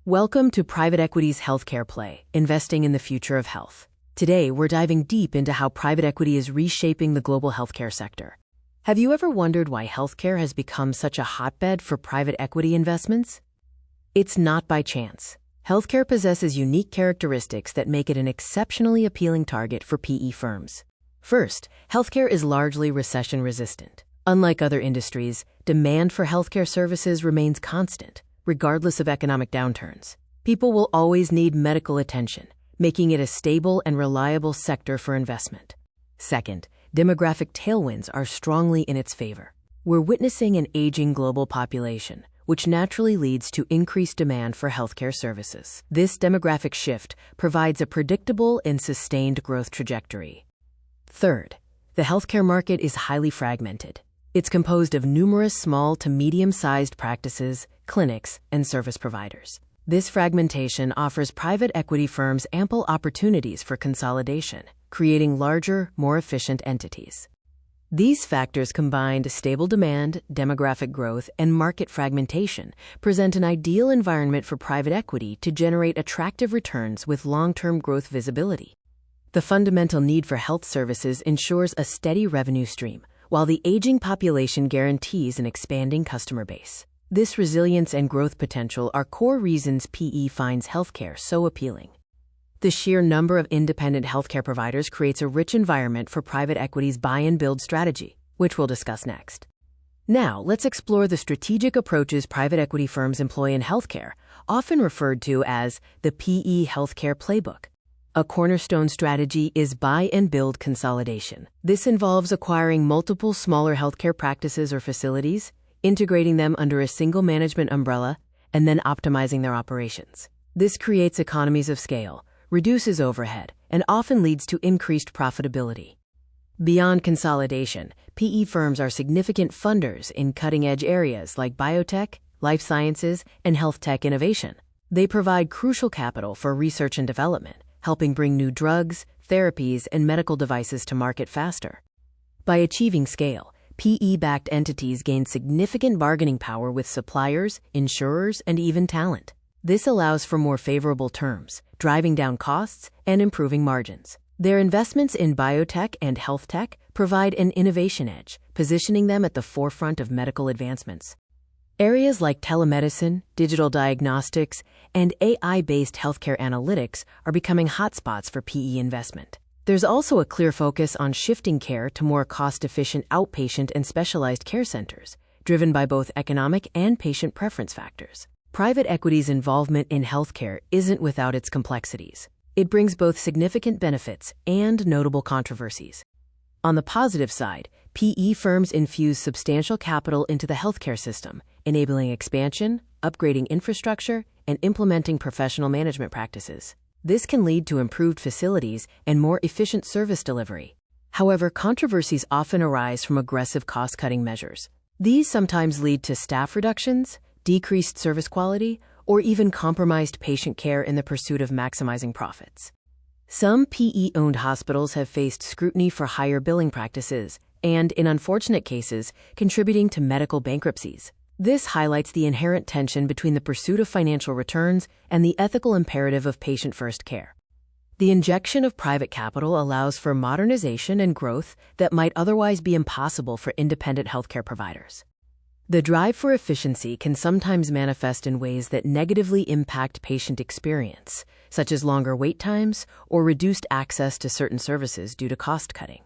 Welcome to Private Equity's Healthcare Play, Investing in the Future of Health. Today, we're diving deep into how private equity is reshaping the global healthcare sector. Have you ever wondered why healthcare has become such a hotbed for private equity investments? It's not by chance. Healthcare possesses unique characteristics that make it an exceptionally appealing target for PE firms. First, healthcare is largely recession-resistant. Unlike other industries, demand for healthcare services remains constant, regardless of economic downturns. People will always need medical attention, making it a stable and reliable sector for investment. Second, demographic tailwinds are strongly in its favor. We're witnessing an aging global population, which naturally leads to increased demand for healthcare services. This demographic shift provides a predictable and sustained growth trajectory. Third, the healthcare market is highly fragmented. It's composed of numerous small to medium-sized practices, clinics, and service providers. This fragmentation offers private equity firms ample opportunities for consolidation, creating larger, more efficient entities. These factors combined stable demand, demographic growth, and market fragmentation present an ideal environment for private equity to generate attractive returns with long-term growth visibility. The fundamental need for health services ensures a steady revenue stream, while the aging population guarantees an expanding customer base. This resilience and growth potential are core reasons PE finds healthcare so appealing. The sheer number of independent healthcare providers creates a rich environment for private equity's buy-and-build strategy, which we'll discuss next. Now, let's explore the strategic approaches private equity firms employ in healthcare, often referred to as the PE healthcare playbook. A cornerstone strategy is buy-and-build consolidation. This involves acquiring multiple smaller healthcare practices or facilities, integrating them under a single management umbrella, and then optimizing their operations. This creates economies of scale, reduces overhead, and often leads to increased profitability. Beyond consolidation, PE firms are significant funders in cutting-edge areas like biotech, life sciences, and health tech innovation. They provide crucial capital for research and development, helping bring new drugs, therapies, and medical devices to market faster. By achieving scale, PE-backed entities gain significant bargaining power with suppliers, insurers, and even talent. This allows for more favorable terms, driving down costs and improving margins. Their investments in biotech and health tech provide an innovation edge, positioning them at the forefront of medical advancements. Areas like telemedicine, digital diagnostics, and AI-based healthcare analytics are becoming hotspots for PE investment. There's also a clear focus on shifting care to more cost-efficient outpatient and specialized care centers, driven by both economic and patient preference factors. Private equity's involvement in healthcare isn't without its complexities. It brings both significant benefits and notable controversies. On the positive side, PE firms infuse substantial capital into the healthcare system, enabling expansion, upgrading infrastructure, and implementing professional management practices. This can lead to improved facilities and more efficient service delivery. However, controversies often arise from aggressive cost-cutting measures. These sometimes lead to staff reductions, decreased service quality, or even compromised patient care in the pursuit of maximizing profits. Some PE-owned hospitals have faced scrutiny for higher billing practices and, in unfortunate cases, contributing to medical bankruptcies. This highlights the inherent tension between the pursuit of financial returns and the ethical imperative of patient-first care. The injection of private capital allows for modernization and growth that might otherwise be impossible for independent healthcare providers. The drive for efficiency can sometimes manifest in ways that negatively impact patient experience, such as longer wait times or reduced access to certain services due to cost-cutting.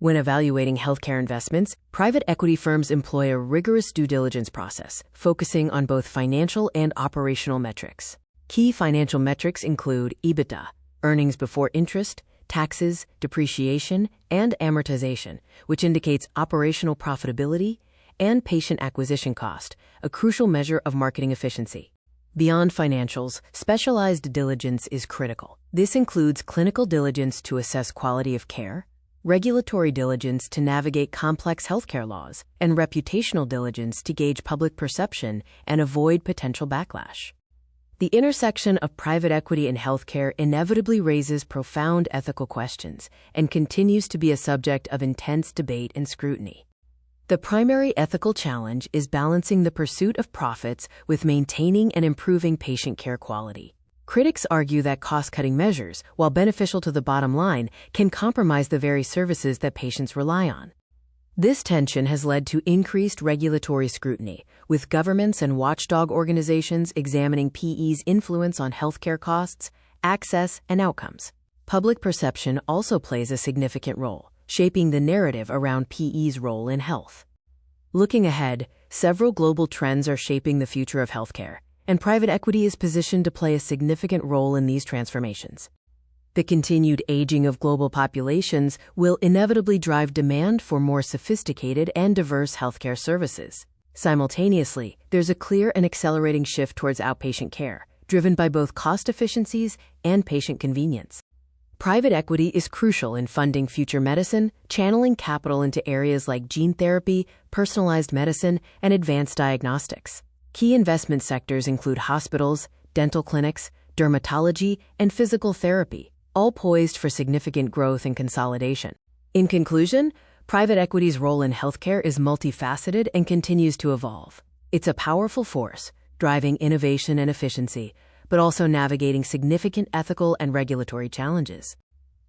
When evaluating healthcare investments, private equity firms employ a rigorous due diligence process, focusing on both financial and operational metrics. Key financial metrics include EBITDA, earnings before interest, taxes, depreciation, and amortization, which indicates operational profitability, and patient acquisition cost, a crucial measure of marketing efficiency. Beyond financials, specialized diligence is critical. This includes clinical diligence to assess quality of care, regulatory diligence to navigate complex healthcare laws, and reputational diligence to gauge public perception and avoid potential backlash. The intersection of private equity and healthcare inevitably raises profound ethical questions and continues to be a subject of intense debate and scrutiny. The primary ethical challenge is balancing the pursuit of profits with maintaining and improving patient care quality. Critics argue that cost-cutting measures, while beneficial to the bottom line, can compromise the very services that patients rely on. This tension has led to increased regulatory scrutiny, with governments and watchdog organizations examining PE's influence on healthcare costs, access, and outcomes. Public perception also plays a significant role, shaping the narrative around PE's role in health. Looking ahead, several global trends are shaping the future of healthcare, and private equity is positioned to play a significant role in these transformations. The continued aging of global populations will inevitably drive demand for more sophisticated and diverse healthcare services. Simultaneously, there's a clear and accelerating shift towards outpatient care, driven by both cost efficiencies and patient convenience. Private equity is crucial in funding future medicine, channeling capital into areas like gene therapy, personalized medicine, and advanced diagnostics. Key investment sectors include hospitals, dental clinics, dermatology, and physical therapy, all poised for significant growth and consolidation. In conclusion, private equity's role in healthcare is multifaceted and continues to evolve. It's a powerful force, driving innovation and efficiency, but also navigating significant ethical and regulatory challenges.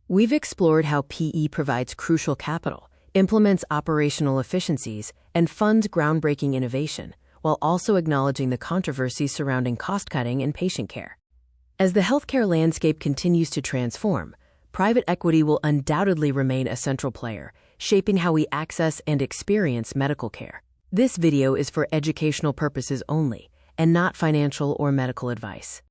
We've explored how PE provides crucial capital, implements operational efficiencies, and funds groundbreaking innovation, while also acknowledging the controversies surrounding cost-cutting and patient care. As the healthcare landscape continues to transform, private equity will undoubtedly remain a central player, shaping how we access and experience medical care. This video is for educational purposes only, and not financial or medical advice.